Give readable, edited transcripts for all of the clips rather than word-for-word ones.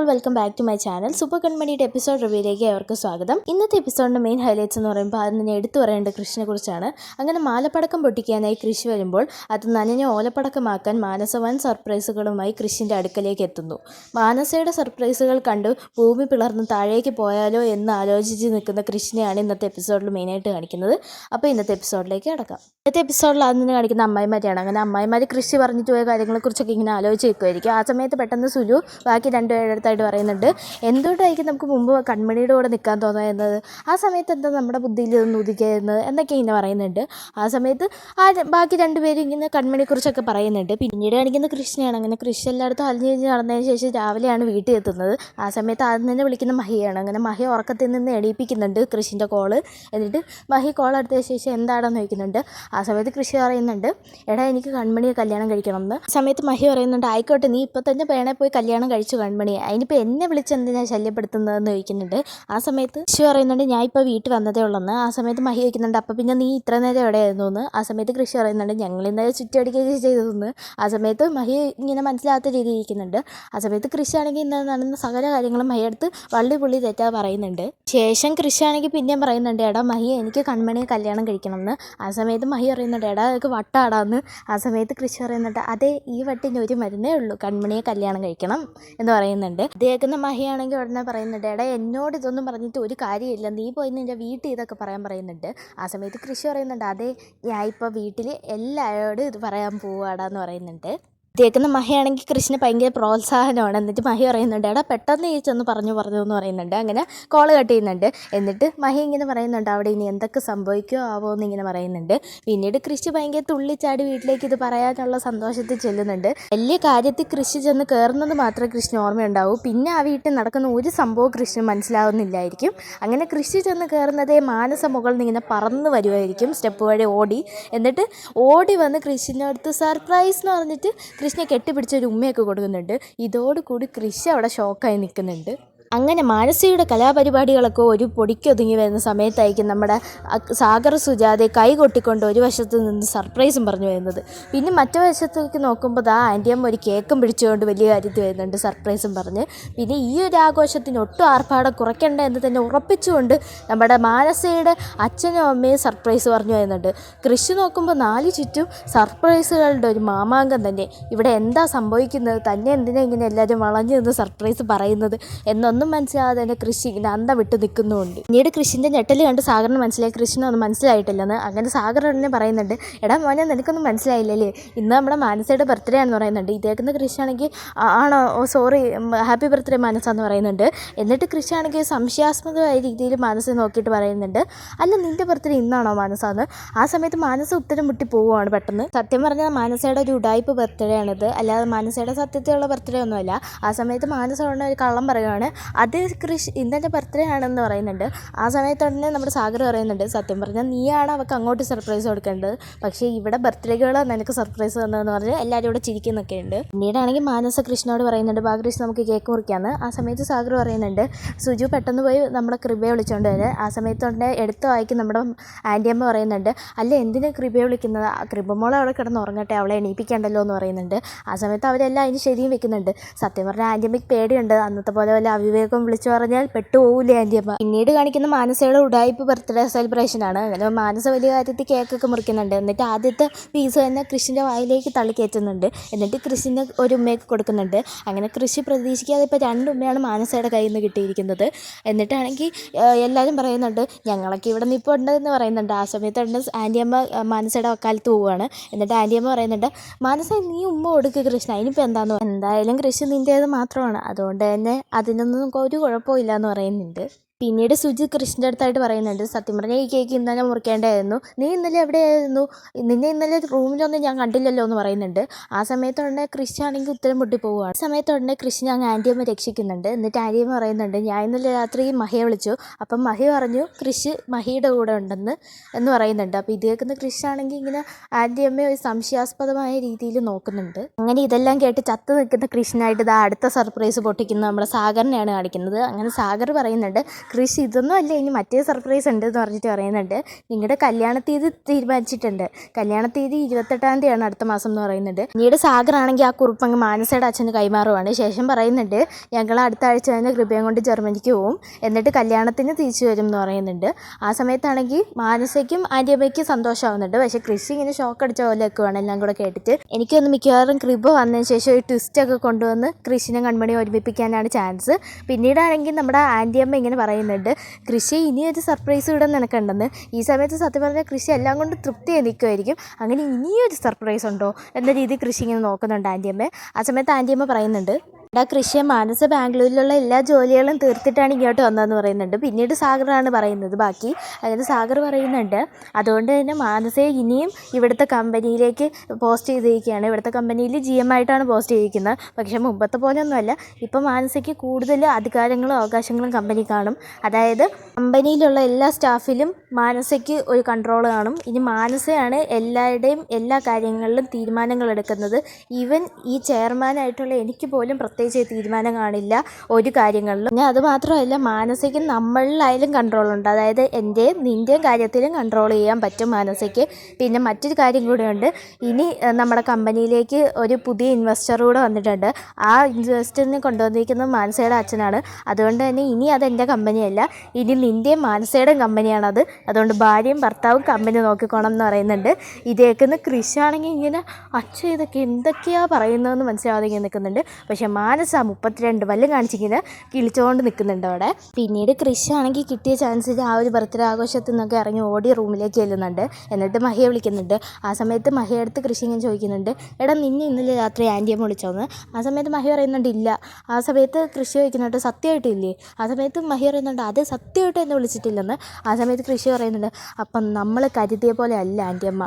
All welcome back to my channel. Super കൺമണിയുടെ episode റിവ്യൂയിലേക്ക് അവർക്ക് സ്വാഗതം. ഇന്നത്തെ എപ്പിസോഡിൻ്റെ മെയിൻ ഹൈലൈറ്റ്സ് എന്ന് പറയുമ്പോൾ അതിനെ എടുത്തു പറയേണ്ട കൃഷിനെ കുറിച്ചാണ്. അങ്ങനെ മാലപ്പടക്കം പൊട്ടിക്കാനായി കൃഷി വരുമ്പോൾ അത് നനഞ്ഞ ഓലപ്പടക്കമാക്കാൻ മാനസ വൻ സർപ്രൈസുകളുമായി കൃഷിൻ്റെ അടുക്കലേക്ക് എത്തുന്നു. മാനസയുടെ സർപ്രൈസുകൾ കണ്ട് ഭൂമി പിളർന്ന് താഴേക്ക് പോയാലോ എന്ന് ആലോചിച്ച് നിൽക്കുന്ന കൃഷിനെയാണ് ഇന്നത്തെ എപ്പിസോഡിൽ മെയിനായിട്ട് കാണിക്കുന്നത്. അപ്പോൾ ഇന്നത്തെ എപ്പിസോഡിലേക്ക് കടക്കാം. ഇന്നത്തെ എപ്പിസോഡിൽ അതിന് കാണിക്കുന്ന അമ്മായിമാരെയാണ്. അങ്ങനെ അമ്മായിമാർ കൃഷി പറഞ്ഞിട്ട് പോയ കാര്യങ്ങളെക്കുറിച്ചൊക്കെ ഇങ്ങനെ ആലോചിച്ച് നിൽക്കുമായിരിക്കും. ആ സമയത്ത് പെട്ടെന്ന് സുലു ബാക്കി രണ്ടുപേരടുത്തായിട്ട് പറയുന്നുണ്ട്, എന്തുകൊണ്ടായിരിക്കും നമുക്ക് മുമ്പ് കൺമണിയുടെ കൂടെ നിൽക്കാൻ തോന്നുന്നത്, ആ സമയത്ത് എന്താ നമ്മുടെ ബുദ്ധിയിൽ ഇതൊന്നും ഉദിക്കുന്നത് എന്നൊക്കെ ഇങ്ങനെ പറയുന്നുണ്ട്. ആ സമയത്ത് ബാക്കി രണ്ടുപേരും ഇങ്ങനെ കൺമണിയെക്കുറിച്ചൊക്കെ പറയുന്നുണ്ട്. പിന്നീട് കാണിക്കുന്ന കൃഷ്ണയാണ്. അങ്ങനെ കൃഷി എല്ലായിടത്തും അലിഞ്ഞ് കഴിഞ്ഞ് നടന്നതിന് ശേഷം രാവിലെയാണ് വീട്ടിൽ എത്തുന്നത്. ആ സമയത്ത് ആദ്യം തന്നെ വിളിക്കുന്ന മഹിയാണ്. അങ്ങനെ മഹി ഉറക്കത്തിൽ നിന്ന് എണീപ്പിക്കുന്നുണ്ട് കൃഷിൻ്റെ കോള്. എന്നിട്ട് മഹി കോൾ എടുത്തതിന് ശേഷം എന്താണെന്ന് ചോദിക്കുന്നുണ്ട്. ആ സമയത്ത് കൃഷി പറയുന്നുണ്ട്, എടാ എനിക്ക് കൺമണിയെ കല്യാണം കഴിക്കണം എന്ന്. ആ സമയത്ത് മഹി പറയുന്നുണ്ട്, ആയിക്കോട്ടെ നീ ഇപ്പം തന്നെ പേണെ പോയി കല്യാണം കഴിച്ചു കൺമണി, അതിനിപ്പോൾ എന്നെ വിളിച്ച് എന്തിനാ ശല്യപ്പെടുത്തുന്നതെന്ന് ചോദിക്കുന്നുണ്ട്. ആ സമയത്ത് കൃഷി പറയുന്നുണ്ട്, ഞാൻ ഇപ്പോൾ വീട്ടിൽ വന്നതേ ഉള്ളെന്ന്. ആ സമയത്ത് മഹി ചോദിക്കുന്നുണ്ട്, അപ്പോൾ പിന്നെ നീ ഇത്ര നേരം എവിടെയായിരുന്നു എന്ന്. ആ സമയത്ത് കൃഷി പറയുന്നുണ്ട്, ഞങ്ങൾ ഇന്നലെ ചുറ്റടിക്കുകയൊക്കെ ചെയ്തതെന്ന്. ആ സമയത്ത് മഹി ഇങ്ങനെ മനസ്സിലാത്ത രീതിയിൽ ഇരിക്കുന്നുണ്ട്. ആ സമയത്ത് കൃഷി ആണെങ്കിൽ ഇന്നലെ നടന്ന സകല കാര്യങ്ങളും മഹിയെടുത്ത് വള്ളി പുള്ളി തെറ്റാ പറയുന്നുണ്ട്. ശേഷം കൃഷി ആണെങ്കിൽ പിന്നെയും പറയുന്നുണ്ട്, എടാ മഹി എനിക്ക് കൺമണിയെ കല്യാണം കഴിക്കണം എന്ന്. ആ സമയത്ത് മഹി പറയുന്നുണ്ട്, എടാ അതൊക്കെ വട്ടാടാന്ന്. ആ സമയത്ത് കൃഷി പറയുന്നുണ്ട്, അതെ ഈ വട്ടിന് ഒരു മരുന്നേ ഉള്ളൂ, കൺമണിയെ കല്യാണം കഴിക്കണം എന്ന് പറയുന്നുണ്ട്. ഇദ്ദേഹക്കുന്ന മഹിയാണെങ്കിൽ ഉടനെ പറയുന്നുണ്ട്, എടാ എന്നോട് ഇതൊന്നും പറഞ്ഞിട്ട് ഒരു കാര്യമില്ല, നീ പോയി നിൻ്റെ വീട്ടിൽ ഇതൊക്കെ പറയാൻ പറയുന്നുണ്ട്. ആ സമയത്ത് കൃഷി പറയുന്നുണ്ട്, അതെ ഞാൻ ഇപ്പോൾ വീട്ടിൽ എല്ലാവരോടും ഇത് പറയാൻ പോവാടാന്ന് പറയുന്നുണ്ട്. ഇതേക്കുന്ന മഹിയാണെങ്കിൽ കൃഷ്ണന് ഭയങ്കര പ്രോത്സാഹനമാണ്. എന്നിട്ട് മഹി പറയുന്നുണ്ട്, എടാ പെട്ടെന്ന് ഈ ചെന്ന് പറഞ്ഞു എന്ന് പറയുന്നുണ്ട്. അങ്ങനെ കോള് കട്ട് ചെയ്യുന്നുണ്ട്. എന്നിട്ട് മഹി ഇങ്ങനെ പറയുന്നുണ്ട്, അവിടെ ഇനി എന്തൊക്കെ സംഭവിക്കുമോ ആവോ എന്നിങ്ങനെ പറയുന്നുണ്ട്. പിന്നീട് കൃഷി ഭയങ്കര തുള്ളിച്ചാടി വീട്ടിലേക്ക് ഇത് പറയാനുള്ള സന്തോഷത്തിൽ ചെല്ലുന്നുണ്ട്. വലിയ കാര്യത്തിൽ കൃഷി ചെന്ന് കയറുന്നത് മാത്രമേ കൃഷ്ണന് ഓർമ്മയുണ്ടാവൂ. പിന്നെ ആ വീട്ടിൽ നടക്കുന്ന ഒരു സംഭവം കൃഷ്ണന് മനസ്സിലാവുന്നില്ലായിരിക്കും. അങ്ങനെ കൃഷി ചെന്ന് കയറുന്നതേ മാനസ മുകളിൽ നിന്ന് ഇങ്ങനെ പറന്ന് വരുമായിരിക്കും സ്റ്റെപ്പ് വഴി ഓടി. എന്നിട്ട് ഓടി വന്ന് കൃഷിൻ്റെ അടുത്ത് സർപ്രൈസ് എന്ന് പറഞ്ഞിട്ട് കൃഷ്ണനെ കെട്ടിപ്പിടിച്ചൊരു ഉമ്മയൊക്കെ കൊടുക്കുന്നുണ്ട്. ഇതോടുകൂടി കൃഷി അവിടെ ഷോക്കായി നിൽക്കുന്നുണ്ട്. അങ്ങനെ മാനസിയുടെ കലാപരിപാടികളൊക്കെ ഒരു പൊടിക്കൊതുങ്ങി വരുന്ന സമയത്തായിരിക്കും നമ്മുടെ സാഗർ സുജാതെ കൈ കൊട്ടിക്കൊണ്ട് ഒരു വശത്ത് നിന്ന് സർപ്രൈസും പറഞ്ഞു വരുന്നത്. പിന്നെ മറ്റു വശത്തേക്ക് നോക്കുമ്പോൾ ആൻറ്റിയമ്മ ഒരു കേക്കും പിടിച്ചുകൊണ്ട് വലിയ കാര്യത്തിൽ വരുന്നുണ്ട് സർപ്രൈസും പറഞ്ഞ്. പിന്നെ ഈ ഒരു ആഘോഷത്തിന് ഒട്ടും ആർഭാടം കുറയ്ക്കേണ്ട എന്ന് തന്നെ ഉറപ്പിച്ചുകൊണ്ട് നമ്മുടെ മാനസയുടെ അച്ഛനും അമ്മയും സർപ്രൈസ് പറഞ്ഞു വരുന്നുണ്ട്. കൃഷി നോക്കുമ്പോൾ നാല് ചുറ്റും സർപ്രൈസുകളുടെ ഒരു മാമാങ്കം തന്നെ. ഇവിടെ എന്താ സംഭവിക്കുന്നത്, തന്നെ എന്തിനാ ഇങ്ങനെ എല്ലാവരും വളഞ്ഞു നിന്ന് സർപ്രൈസ് പറയുന്നത് എന്നൊന്നും മനസ്സിലാകാതെ തന്നെ കൃഷി ഇങ്ങനെ അന്തം വിട്ട് നിൽക്കുന്നുമുണ്ട്. പിന്നീട് കൃഷിൻ്റെ ഞെട്ടൽ കണ്ട് സാഗറിന് മനസ്സിലായി കൃഷ്ണനൊന്നും മനസ്സിലായിട്ടില്ലെന്ന്. അങ്ങനെ സാഗർ ഉടനെ പറയുന്നുണ്ട്, എടാ മോനെ നിനക്കൊന്നും മനസ്സിലായില്ലല്ലേ, ഇന്ന് നമ്മുടെ മാനസയുടെ ബർത്ത്ഡേ ആണെന്ന് പറയുന്നുണ്ട്. ഇതേക്കുന്ന കൃഷിയാണെങ്കിൽ ആണോ, ഓ സോറി ഹാപ്പി ബർത്ത്ഡേ മാനസ എന്ന് പറയുന്നുണ്ട്. എന്നിട്ട് കൃഷിയാണെങ്കിൽ സംശയാസ്പദമായ രീതിയിൽ മാനസയെ നോക്കിയിട്ട് പറയുന്നുണ്ട്, അല്ല നിൻ്റെ ബർത്ത്ഡേ ഇന്നാണോ മാനസ എന്ന്. ആ സമയത്ത് മാനസ ഉത്തരം മുട്ടി പോവുകയാണ് പെട്ടെന്ന്. സത്യം പറഞ്ഞാൽ മാനസയുടെ ഒരു ഉഡായിപ്പ് ബർത്ത്ഡേ ആണിത്, അല്ലാതെ മാനസയുടെ സത്യത്തിലുള്ള ബർത്ത്ഡേ ഒന്നുമല്ല. ആ സമയത്ത് മാനസ ഉടനെ ഒരു കള്ളം പറയുകയാണ്, അത് കൃഷി ഇന്നെൻ്റെ ബർത്ത്ഡേ ആണെന്ന് പറയുന്നുണ്ട്. ആ സമയത്ത് തന്നെ നമ്മുടെ സാഗർ പറയുന്നുണ്ട്, സത്യം പറഞ്ഞാൽ നീയാണ് അവൾക്ക് അങ്ങോട്ട് സർപ്രൈസ് കൊടുക്കേണ്ടത്, പക്ഷേ ഇവിടെ ബർത്ത്ഡേകൾ നിനക്ക് സർപ്രൈസ് തന്നതെന്ന് പറഞ്ഞ് എല്ലാവരും ഇവിടെ ചിരിക്കുന്നൊക്കെ ഉണ്ട്. പിന്നീടാണെങ്കിൽ മാനസ കൃഷ്ണനോട് പറയുന്നുണ്ട്, കൃഷ്ണ നമുക്ക് കേക്ക് മുറിക്കാമെന്ന്. ആ സമയത്ത് സാഗർ പറയുന്നുണ്ട്, സുജു പെട്ടെന്ന് പോയി നമ്മുടെ കൃപയെ വിളിച്ചുകൊണ്ട് വരാൻ. ആ സമയത്ത് തന്നെ എടുത്ത് വായിക്കും നമ്മുടെ ആൻറ്റിയമ്മ പറയുന്നുണ്ട്, അല്ല എന്തിനാ കൃപയെ വിളിക്കുന്നത്, കൃപമോളെ അവിടെ കിടന്ന് ഉറങ്ങട്ടെ, അവളെ എണീപ്പിക്കണ്ടല്ലോ എന്ന് പറയുന്നുണ്ട്. ആ സമയത്ത് അവരെല്ലാം അതിന് ശരിയും വെക്കുന്നുണ്ട്. സത്യം പറഞ്ഞാൽ ആൻറ്റിയമ്മയ്ക്ക് പേടിയുണ്ട്, അന്നത്തെ പോലെ വല്ല അവിവേകം വിളിച്ചു പറഞ്ഞാൽ പെട്ടുപോകില്ലേ ആൻറ്റിയമ്മ. പിന്നീട് കാണിക്കുന്ന മാനസയുടെ ഉഡായിപ്പ് ബർത്ത്ഡേ സെലിബ്രേഷനാണ്. അങ്ങനെ മാനസ വലിയ കാര്യത്തിൽ കേക്കൊക്കെ മുറിക്കുന്നുണ്ട്. എന്നിട്ട് ആദ്യത്തെ പീസ് തന്നെ കൃഷിൻ്റെ വായിലേക്ക് തള്ളിക്കയറ്റുന്നുണ്ട്. എന്നിട്ട് കൃഷിന് ഒരു ഉമ്മയൊക്കെ കൊടുക്കുന്നുണ്ട്. അങ്ങനെ കൃഷി പ്രതീക്ഷിക്കാതെ ഇപ്പോൾ രണ്ടുമ്മയാണ് മാനസയുടെ കയ്യിൽ നിന്ന് കിട്ടിയിരിക്കുന്നത്. എന്നിട്ടാണെങ്കിൽ എല്ലാവരും പറയുന്നുണ്ട്, ഞങ്ങളൊക്കെ ഇവിടെ നിൽപ്പോൾ ഉണ്ടെന്ന് പറയുന്നുണ്ട്. ആ സമയത്തുണ്ട് ആൻറ്റിയമ്മ മാനസയുടെ വക്കാലത്ത് പോവുകയാണ്. എന്നിട്ട് ആൻറ്റിയമ്മ പറയുന്നുണ്ട്, മാനസ നീ ഉമ്മ കൊടുക്കുക കൃഷ്ണ, അതിനിപ്പോൾ എന്തായാലും കൃഷി നിൻ്റേത് മാത്രമാണ്, അതുകൊണ്ട് തന്നെ അതിനൊന്നും ഒരു കുഴപ്പമില്ല എന്ന് പറയുന്നുണ്ട്. പിന്നീട് സുജി കൃഷ്ണൻ്റെ അടുത്തായിട്ട് പറയുന്നുണ്ട്, സത്യം പറഞ്ഞാൽ ഈ കേക്ക് ഇന്നലെ മുറിക്കേണ്ടായിരുന്നു, നീ ഇന്നലെ എവിടെയായിരുന്നു, നിന്നെ ഇന്നലെ റൂമിലൊന്നും ഞാൻ കണ്ടില്ലല്ലോ എന്ന് പറയുന്നുണ്ട്. ആ സമയത്തുടനെ കൃഷി ആണെങ്കിൽ ഉത്തരം മുട്ടി പോവുകയാണ്. ആ സമയത്തുടനെ കൃഷി ഞങ്ങൾ ആൻറ്റിയമ്മ രക്ഷിക്കുന്നുണ്ട്. എന്നിട്ട് ആൻറ്റിയമ്മ പറയുന്നുണ്ട്, ഞാൻ ഇന്നലെ രാത്രി മഹിയെ വിളിച്ചു, അപ്പം മഹി പറഞ്ഞു കൃഷി മഹിയുടെ കൂടെ ഉണ്ടെന്ന് എന്ന് പറയുന്നുണ്ട്. അപ്പോൾ ഇത് കേൾക്കുന്ന കൃഷി ആണെങ്കിൽ ഇങ്ങനെ ആൻറ്റിയമ്മയെ ഒരു സംശയാസ്പദമായ രീതിയിൽ നോക്കുന്നുണ്ട്. അങ്ങനെ ഇതെല്ലാം കേട്ട് ചത്ത് നിൽക്കുന്ന കൃഷ്ണനായിട്ട് അടുത്ത സർപ്രൈസ് പൊട്ടിക്കുന്നത് നമ്മുടെ സാഗറിനെയാണ് കാണിക്കുന്നത്. അങ്ങനെ സാഗർ പറയുന്നുണ്ട്, കൃഷി ഇതൊന്നും അല്ല, ഇനി മറ്റേ സർപ്രൈസ് ഉണ്ട് എന്ന് പറഞ്ഞിട്ട് പറയുന്നുണ്ട്. നിങ്ങളുടെ കല്യാണ തീയതി തീരുമാനിച്ചിട്ടുണ്ട്, കല്യാണ തീയതി 28-ാം തീയതിയാണ് അടുത്ത മാസം എന്ന് പറയുന്നുണ്ട്. പിന്നീട് സാഗറാണെങ്കിൽ ആ കുറിപ്പങ്ങ് മാനസയുടെ അച്ഛന് കൈമാറുവാണ്. ശേഷം പറയുന്നുണ്ട്, ഞങ്ങൾ അടുത്ത ആഴ്ച തന്നെ കൃപയും കൊണ്ട് ജർമ്മനിക്ക് പോവും, എന്നിട്ട് കല്യാണത്തിന് തിരിച്ചു വരും എന്ന് പറയുന്നുണ്ട്. ആ സമയത്താണെങ്കിൽ മാനസയ്ക്കും ആൻറ്റിയമ്മയ്ക്കും സന്തോഷമാവുന്നുണ്ട്. പക്ഷേ കൃഷി ഇങ്ങനെ ഷോക്ക് അടിച്ച പോലെ ഒക്കെയാണ് എല്ലാം കൂടെ കേട്ടിട്ട്. എനിക്കൊന്ന് മിക്കവാറും കൃപ വന്നതിന് ശേഷം ഒരു ട്വിസ്റ്റൊക്കെ കൊണ്ടുവന്ന് കൃഷിനെ കൺമണി ഒരുമിപ്പിക്കാനാണ് ചാൻസ്. പിന്നീടാണെങ്കിൽ നമ്മുടെ ആൻറ്റിയമ്മ ഇങ്ങനെ പറയുന്നുണ്ട്, കൃഷി ഇനിയൊരു സർപ്രൈസ് ഇവിടെ നിനക്കുണ്ടെന്ന്. ഈ സമയത്ത് സത്യം പറഞ്ഞാൽ കൃഷി എല്ലാം കൊണ്ട് തൃപ്തിയായി നിൽക്കുമായിരിക്കും. അങ്ങനെ ഇനിയൊരു സർപ്രൈസ് ഉണ്ടോ എന്ന രീതിയിൽ കൃഷി ഇങ്ങനെ നോക്കുന്നുണ്ട് ആൻറ്റിയമ്മ. ആ സമയത്ത് ആൻറ്റിയമ്മ പറയുന്നുണ്ട്, കൃഷിയെ മാനസ ബാംഗ്ലൂരിലുള്ള എല്ലാ ജോലികളും തീർത്തിട്ടാണ് ഇങ്ങോട്ട് വന്നതെന്ന് പറയുന്നുണ്ട്. പിന്നീട് സാഗറാണ് പറയുന്നത് ബാക്കി. അങ്ങനെ സാഗർ പറയുന്നുണ്ട്, അതുകൊണ്ട് തന്നെ മാനസയെ ഇനിയും ഇവിടുത്തെ കമ്പനിയിലേക്ക് പോസ്റ്റ് ചെയ്തിരിക്കുകയാണ്. ഇവിടുത്തെ കമ്പനിയിൽ GM ആയിട്ടാണ് പോസ്റ്റ് ചെയ്തിരിക്കുന്നത്. പക്ഷേ മുമ്പത്തെ പോലെയൊന്നുമല്ല, ഇപ്പം മാനസയ്ക്ക് കൂടുതൽ അധികാരങ്ങളും അവകാശങ്ങളും കമ്പനി കാണും. അതായത് കമ്പനിയിലുള്ള എല്ലാ സ്റ്റാഫിലും മാനസയ്ക്ക് ഒരു കൺട്രോൾ കാണും. ഇനി മാനസയാണ് എല്ലാവരുടെയും എല്ലാ കാര്യങ്ങളിലും തീരുമാനങ്ങൾ എടുക്കുന്നത്. ഈവൻ ഈ ചെയർമാനായിട്ടുള്ള എനിക്ക് പോലും പ്രത്യേകിച്ച് തീരുമാനം കാണില്ല ഒരു കാര്യങ്ങളിലും. പിന്നെ അതുമാത്രമല്ല, മാനസയ്ക്ക് നമ്മളിലായാലും കൺട്രോളുണ്ട്. അതായത് എൻ്റെയും നിൻ്റെയും കാര്യത്തിലും കൺട്രോൾ ചെയ്യാൻ പറ്റും മാനസയ്ക്ക്. പിന്നെ മറ്റൊരു കാര്യം കൂടെയുണ്ട്, ഇനി നമ്മുടെ കമ്പനിയിലേക്ക് ഒരു പുതിയ ഇൻവെസ്റ്റർ കൂടെ വന്നിട്ടുണ്ട്. ആ ഇൻവെസ്റ്ററിനെ കൊണ്ടുവന്നിരിക്കുന്നത് മാനസയുടെ അച്ഛനാണ്. അതുകൊണ്ട് തന്നെ ഇനി അതെൻ്റെ കമ്പനിയല്ല, ഇനി നിൻ്റെയും മാനസയുടെയും കമ്പനിയാണത്. അതുകൊണ്ട് ഭാര്യയും ഭർത്താവും കമ്പനി നോക്കിക്കോണം എന്ന് പറയുന്നുണ്ട്. ഇതേക്കുന്ന കൃഷിയാണെങ്കിൽ ഇങ്ങനെ അച്ഛൻ ഇതൊക്കെ എന്തൊക്കെയാണ് പറയുന്നതെന്ന് മനസ്സിലാവാതെ ഇങ്ങനെ നിൽക്കുന്നുണ്ട്. പക്ഷേ മാനസ 32 വല്ലം കാണിച്ചിങ്ങനെ കിളിച്ചുകൊണ്ട് നിൽക്കുന്നുണ്ട് അവിടെ. പിന്നീട് കൃഷിയാണെങ്കിൽ കിട്ടിയ ചാൻസിൽ ആ ഒരു ബർത്ത്ഡേ ആഘോഷത്തിൽ നിന്നൊക്കെ ഇറങ്ങി ഓടി റൂമിലേക്ക് ചെല്ലുന്നുണ്ട്. എന്നിട്ട് മഹിയെ വിളിക്കുന്നുണ്ട്. ആ സമയത്ത് മഹിയെ അടുത്ത് കൃഷി ഇങ്ങനെ ചോദിക്കുന്നുണ്ട്, എടാ നിന്നെ ഇന്നലെ രാത്രി ആൻറ്റിയമ്മ വിളിച്ചോന്ന്. ആ സമയത്ത് മഹി പറയുന്നുണ്ട് ഇല്ല. ആ സമയത്ത് കൃഷി ചോദിക്കുന്നുണ്ട് സത്യമായിട്ടില്ലേ. ആ സമയത്ത് മഹി പറയുന്നുണ്ട് അത് സത്യമായിട്ട് എന്നെ വിളിച്ചിട്ടില്ലെന്ന്. ആ സമയത്ത് കൃഷി പറയുന്നുണ്ട്, അപ്പം നമ്മൾ കരുതിയ പോലെ അല്ല ആൻറ്റിയമ്മ,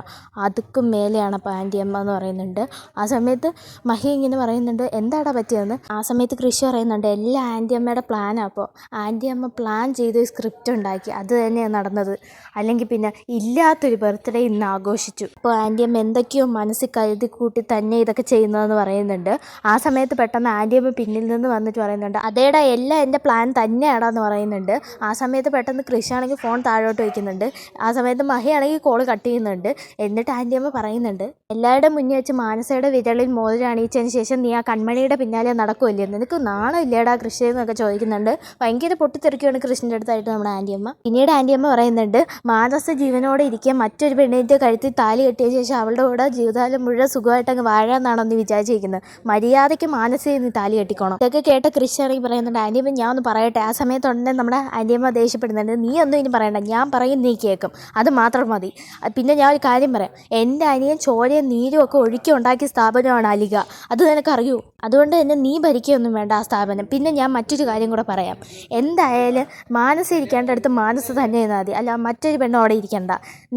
അതുക്കും മേലെയാണ് അപ്പം ആൻറ്റിയമ്മ എന്ന് പറയുന്നുണ്ട്. ആ സമയത്ത് മഹി ഇങ്ങനെ പറയുന്നുണ്ട് എന്താടാ പറ്റിയതെന്ന്. ആ സമയത്ത് കൃഷി പറയുന്നുണ്ട് എല്ലാം ആൻറ്റിയമ്മയുടെ പ്ലാനാണ്. അപ്പോൾ ആൻറ്റിയമ്മ പ്ലാൻ ചെയ്ത് സ്ക്രിപ്റ്റ് ഉണ്ടാക്കി, അത് തന്നെയാണ് നടന്നത്. അല്ലെങ്കിൽ പിന്നെ ഇല്ലാത്തൊരു ബർത്ത്ഡേ ഇന്ന് ആഘോഷിച്ചു. അപ്പോൾ ആൻറ്റിയമ്മ എന്തൊക്കെയോ മനസ്സിൽ കരുതി കൂട്ടി തന്നെ ഇതൊക്കെ ചെയ്യുന്നതെന്ന് പറയുന്നുണ്ട്. ആ സമയത്ത് പെട്ടെന്ന് ആൻറ്റിയമ്മ പിന്നിൽ നിന്ന് വന്നിട്ട് പറയുന്നുണ്ട് അതേടാ എല്ലാം എൻ്റെ പ്ലാൻ തന്നെയാടാന്ന് പറയുന്നുണ്ട്. ആ സമയത്ത് പെട്ടെന്ന് കൃഷിയാണെങ്കിൽ ഫോൺ താഴോട്ട് വയ്ക്കുന്നുണ്ട്. ആ സമയത്ത് മഹിയാണെങ്കിൽ കോൾ കട്ട് ചെയ്യുന്നുണ്ട്. എന്നിട്ട് ആൻറ്റിയമ്മ പറയുന്നുണ്ട്, എല്ലാവരുടെ മുന്നേ വെച്ച് മാനസയുടെ വിരളിൽ മോതിരം അണിയിച്ചതിന് ശേഷം നീ ആ കൺമണിയുടെ പിന്നാലെ നടക്കുമല്ലേ, നിനക്ക് നാണം ഇല്ലേടാ കൃഷി എന്നൊക്കെ ചോദിക്കുന്നുണ്ട്. ഭയങ്കര പൊട്ടിത്തെറിക്കുകയാണ് കൃഷിൻ്റെ അടുത്തായിട്ട് നമ്മുടെ ആൻറ്റിയമ്മ. പിന്നീട് ആൻറ്റിയമ്മ പറയുന്നുണ്ട്, മാനസ ജീവനോടെ ഇരിക്കുക മറ്റൊരു പെണ്ണിൻ്റെ കഴുത്തിൽ താലി കെട്ടിയ ശേഷം അവളുടെ കൂടെ ജീവിതകാലം മുഴുവൻ സുഖമായിട്ട് അങ്ങ് വാഴാന്നാണോ നീ വിചാരിച്ചിരിക്കുന്നത്, മര്യാദയ്ക്ക് മാനസയെ നീ താലി കെട്ടിക്കോണം. ഇതൊക്കെ കേട്ട കൃഷിയാണെങ്കിൽ പറയുന്നുണ്ട്, ആൻറ്റിയമ്മ ഞാൻ ഒന്ന് പറയട്ടെ. ആ സമയത്ത് ഉടനെ നമ്മുടെ ആൻറ്റിയമ്മ ദേഷ്യപ്പെടുന്നുണ്ട്, നീ ഒന്നും ഇനി പറയണ്ട, ഞാൻ പറയും നീ കേൾക്കും, അത് മാത്രം മതി. പിന്നെ ഞാൻ ഒരു കാര്യം പറയാം, എൻ്റെ അനിയൻ ചോരയും നീരും ഒക്കെ ഒഴുക്കി ഉണ്ടാക്കിയ സ്ഥാപനമാണ് അലിക, അത് നിനക്കറിയൂ. അതുകൊണ്ട് തന്നെ നീ ഭരിക്കുകയൊന്നും വേണ്ട ആ സ്ഥാപനം. പിന്നെ ഞാൻ മറ്റൊരു കാര്യം കൂടെ പറയാം, എന്തായാലും മാനസ ഇരിക്കേണ്ട അടുത്ത് മാനസ തന്നെ ഇരുന്നാൽ മതി, അല്ല മറ്റൊരു പെണ്ണ് അവിടെ ഇരിക്കണ്ട.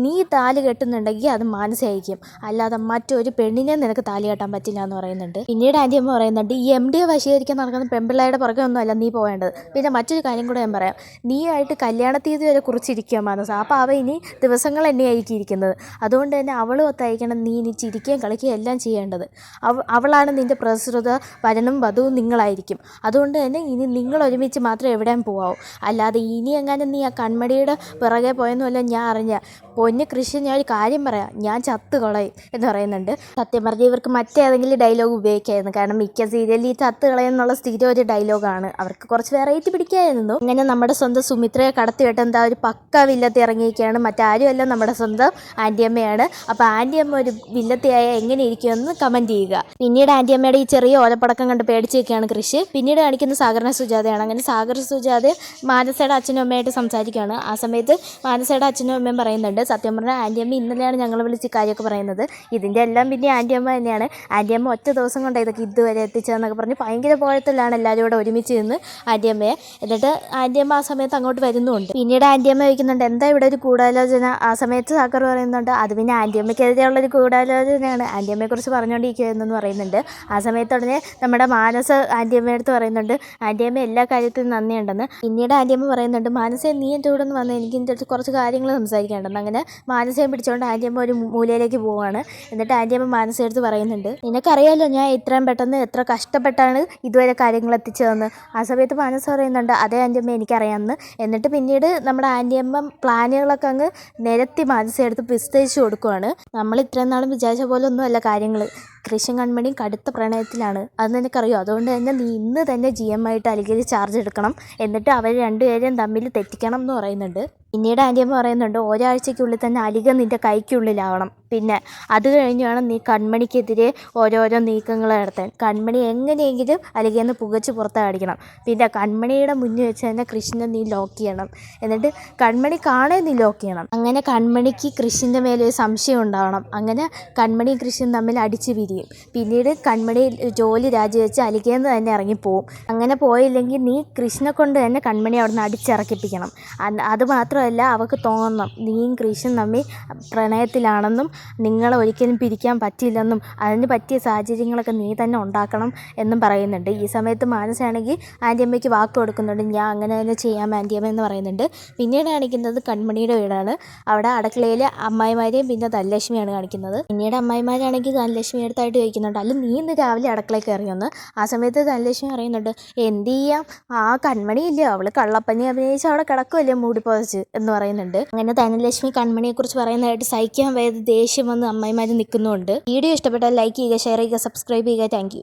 നീ താലി കെട്ടുന്നുണ്ടെങ്കിൽ അത് മാനസയായിരിക്കും, അല്ലാതെ മറ്റൊരു പെണ്ണിനെ നിനക്ക് താലി കെട്ടാൻ പറ്റില്ല എന്ന് പറയുന്നുണ്ട്. പിന്നീട് ആൻറ്റിയമ്മ പറയുന്നുണ്ട്, ഈ MD വശീകരിക്കാൻ നടക്കുന്ന പെൺപിള്ളയുടെ പുറകെ ഒന്നുമല്ല നീ പോവേണ്ടത്. പിന്നെ മറ്റൊരു കാര്യം കൂടെ ഞാൻ പറയാം, നീയായിട്ട് കല്യാണ തീയതി വരെ കുറിച്ചിരിക്കുക മാനസ. അപ്പോൾ അവ ഇനി ദിവസങ്ങൾ എന്നെയായിരിക്കും ഇരിക്കുന്നത്. അതുകൊണ്ട് തന്നെ അവളും ഒത്തായിരിക്കണം നീ ഇനി ചിരിക്കുകയും കളിക്കുകയും എല്ലാം ചെയ്യേണ്ടത്. അവളാണ് നിൻ്റെ പ്രസ്തുത വരനും വധുവും നിങ്ങളായിരിക്കും. അതുകൊണ്ട് തന്നെ ഇനി നിങ്ങൾ ഒരുമിച്ച് മാത്രമേ എവിടെയും പോകാവൂ, അല്ലാതെ ഇനി എങ്ങാനും നീ ആ കൺമടിയുടെ പിറകെ പോയെന്നുമല്ല ഞാൻ അറിഞ്ഞ പൊന്ന് കൃഷി. ഞാൻ ഒരു കാര്യം പറയാം, ഞാൻ ചത്തുകളയും എന്ന് പറയുന്നുണ്ട്. സത്യം പറഞ്ഞാൽ ഇവർക്ക് മറ്റേതെങ്കിലും ഡയലോഗ് ഉപയോഗിക്കായിരുന്നു, കാരണം മിക്ക സീരിയലിൽ ഈ ചത്തുകളയും എന്നുള്ള സ്ഥിരം ഒരു ഡയലോഗാണ്. അവർക്ക് കുറച്ച് വെറൈറ്റി പിടിക്കായിരുന്നു. ഇങ്ങനെ നമ്മുടെ സ്വന്തം സുമിത്രയെ കടത്തിവിട്ട് എന്താ ഒരു പക്ക വില്ലത്തി ഇറങ്ങിയിരിക്കുകയാണ്. മറ്റാരുമല്ല, നമ്മുടെ സ്വന്തം ആൻറ്റിയമ്മയാണ്. അപ്പോൾ ആൻറ്റിയമ്മ ഒരു വില്ലത്തിയായ എങ്ങനെ ഇരിക്കുമെന്ന് കമൻറ്റ് ചെയ്യുക. പിന്നീട് ആൻറ്റിയമ്മയുടെ ഈ ചെറിയ ഓലപ്പടക്കം കണ്ട് പേടിച്ചൊക്കെയാണ് കൃഷി. പിന്നീട് കാണിക്കുന്ന സാഗറിനെ സുജാതയാണ്. അങ്ങനെ സാഗർ സുജാത മാനസയുടെ അച്ഛനും അമ്മയായിട്ട് സംസാരിക്കുകയാണ്. ആ സമയത്ത് മാനസയുടെ അച്ഛനും അമ്മയും പറയുന്നുണ്ട്, സത്യം പറഞ്ഞാൽ ആൻറ്റിയമ്മ ഇന്നലെയാണ് ഞങ്ങൾ വിളിച്ച് കാര്യമൊക്കെ പറയുന്നത്. ഇതിൻ്റെ എല്ലാം പിന്നെ ആൻറ്റിയമ്മ തന്നെയാണ്. ആൻറ്റിയമ്മ ഒറ്റ ദിവസം കൊണ്ട് ഇതൊക്കെ ഇതുവരെ എത്തിച്ചതെന്നൊക്കെ പറഞ്ഞ് ഭയങ്കര പോഴത്തിലാണ് എല്ലാവരും കൂടെ ഒരുമിച്ച് നിന്ന് ആൻറ്റിയമ്മയെ. എന്നിട്ട് ആൻറ്റിയമ്മ ആ സമയത്ത് അങ്ങോട്ട് വരുന്നുമുണ്ട്. പിന്നീട് ആൻറ്റിയമ്മ ചോദിക്കുന്നുണ്ട് എന്താ ഇവിടെ ഒരു ഗൂഢാലോചന. ആ സമയത്ത് സാഗർ പറയുന്നുണ്ട്, അത് പിന്നെ ആൻറ്റിയമ്മയ്ക്കെതിരെയുള്ളൊരു ഗൂഢാലോചനയാണ്, ആൻറ്റിയമ്മയെക്കുറിച്ച് പറഞ്ഞുകൊണ്ടിരിക്കുകയെന്ന് പറയുന്നുണ്ട്. ആ സമയത്ത് ഉടനെ നമ്മുടെ മാനസ ആൻറ്റിയമ്മയുടെ അടുത്ത് പറയുന്നുണ്ട് ആൻറ്റിയമ്മ എല്ലാ കാര്യത്തിലും നന്ദിയുണ്ടെന്ന്. പിന്നീട് ആൻറ്റിയമ്മ പറയുന്നുണ്ട് മാനസയെ നീ എൻ്റെ കൂടെ ഒന്ന് വന്ന് എനിക്ക് ഇതിൻ്റെ അടുത്ത് കുറച്ച് കാര്യങ്ങൾ സംസാരിക്കേണ്ടെന്ന്. അങ്ങനെ മാനസയെ പിടിച്ചുകൊണ്ട് ആൻറ്റിയമ്മ ഒരു മൂലയിലേക്ക് പോവുകയാണ്. എന്നിട്ട് ആൻറ്റിയമ്മ മാനസയുടെ അടുത്ത് പറയുന്നുണ്ട് നിനക്കറിയാമല്ലോ ഞാൻ ഇത്രയും പെട്ടെന്ന് എത്ര കഷ്ടപ്പെട്ടാണ് ഇതുവരെ കാര്യങ്ങൾ എത്തിച്ചതെന്ന്. ആ സമയത്ത് മാനസ പറയുന്നുണ്ട് അതേ ആൻറ്റിയമ്മ എനിക്കറിയാമെന്ന്. എന്നിട്ട് പിന്നീട് നമ്മുടെ ആൻറ്റിയമ്മ പ്ലാനുകളൊക്കെ അങ്ങ് നിരത്തി മാനസയെടുത്ത് വിസ്തരിച്ച് കൊടുക്കുവാണ്. നമ്മൾ ഇത്രയും നാളും വിചാരിച്ച പോലെ ഒന്നുമല്ല കാര്യങ്ങൾ. കൃഷ്ണൻ കൺമണിയും കടുത്ത പ്രണയത്തിലാണ്, അത് നിനക്കറിയോ. അതുകൊണ്ട് തന്നെ നീ ഇന്ന് തന്നെ GM ആയിട്ട് അലിഗയിൽ ചാർജ് എടുക്കണം, എന്നിട്ട് അവർ രണ്ടുപേരെയും തമ്മിൽ തെറ്റിക്കണം എന്ന് പറയുന്നുണ്ട്. പിന്നീട് ആൻറ്റിയമ്മ പറയുന്നുണ്ട് ഒരാഴ്ചയ്ക്കുള്ളിൽ തന്നെ അലിഗ നിൻ്റെ കൈക്കുള്ളിലാവണം. പിന്നെ അത് കഴിഞ്ഞ് വേണം നീ കൺമണിക്കെതിരെ ഓരോരോ നീക്കങ്ങൾ നടത്താൻ. കൺമണി എങ്ങനെയെങ്കിലും അലിഗയിൽ നിന്ന് പുകച്ച് പുറത്തടിക്കണം. പിന്നെ കൺമണിയുടെ മുന്നിൽ വെച്ച് തന്നെ കൃഷ്ണനെ നീ ലോക്ക് ചെയ്യണം. എന്നിട്ട് കൺമണി കാണേ നീ ലോക്ക് ചെയ്യണം. അങ്ങനെ കൺമണിക്ക് കൃഷ്ണൻ്റെ മേലെ ഒരു സംശയം ഉണ്ടാവണം. അങ്ങനെ കൺമണിയും കൃഷ്ണനും തമ്മിൽ അടിച്ച് പിരിയും. പിന്നീട് കൺമണി ജോലി രാജിവെച്ച് അലിഗയിൽ നിന്ന് തന്നെ ഇറങ്ങിപ്പോവും. അങ്ങനെ പോയില്ലെങ്കിൽ നീ കൃഷ്ണനെ കൊണ്ട് തന്നെ കൺമണി അവിടെ നിന്ന് അടിച്ചിറക്കിപ്പിക്കണം. അത് മാത്രമല്ല അവൾക്ക് തോന്നണം നീയും കൃഷ്ണനും തമ്മിൽ പ്രണയത്തിലാണെന്നും നിങ്ങളെ ഒരിക്കലും പിരിക്കാൻ പറ്റില്ലെന്നും അതിന് പറ്റിയ സാഹചര്യങ്ങളൊക്കെ നീ തന്നെ ഉണ്ടാക്കണം എന്നും പറയുന്നുണ്ട്. ഈ സമയത്ത് മാനസയാണെങ്കിൽ ആൻറ്റിയമ്മയ്ക്ക് വാക്ക് കൊടുക്കുന്നുണ്ട് ഞാൻ അങ്ങനെ തന്നെ ചെയ്യാം ആൻറ്റിയമ്മ എന്ന് പറയുന്നുണ്ട്. പിന്നീട് കാണിക്കുന്നത് കൺമണിയുടെ വീടാണ്. അവിടെ അടുക്കളയിൽ അമ്മായിമാരെയും പിന്നെ ധനലക്ഷ്മിയാണ് കാണിക്കുന്നത്. പിന്നീട് അമ്മായിമാരാണെങ്കിൽ ധനലക്ഷ്മി അടുത്തായിട്ട് ചോദിക്കുന്നുണ്ട് അല്ല നീ ഇന്ന് രാവിലെ അടുക്കളയിൽ കയറിയൊന്ന്. ആ സമയത്ത് ധനലക്ഷ്മി പറയുന്നുണ്ട് എന്ത് ചെയ്യാം ആ കൺമണിയില്ലേ അവൾ കള്ളപ്പനി അഭിനയിച്ച് അവിടെ കിടക്കുമല്ലേ മൂടി പൊതച്ച് എന്ന് പറയുന്നുണ്ട്. അങ്ങനെ ധനലക്ഷ്മി കൺമണിയെക്കുറിച്ച് പറയുന്നതായിട്ട് സഹിക്കാൻ വയ്യാതെ ദേഷ്യം വന്ന് അമ്മായിമാർ നിൽക്കുന്നുണ്ട്. വീഡിയോ ഇഷ്ടപ്പെട്ടാൽ ലൈക്ക് ചെയ്യുക, ഷെയർ ചെയ്യുക, സബ്സ്ക്രൈബ് ചെയ്യുക. Thank you.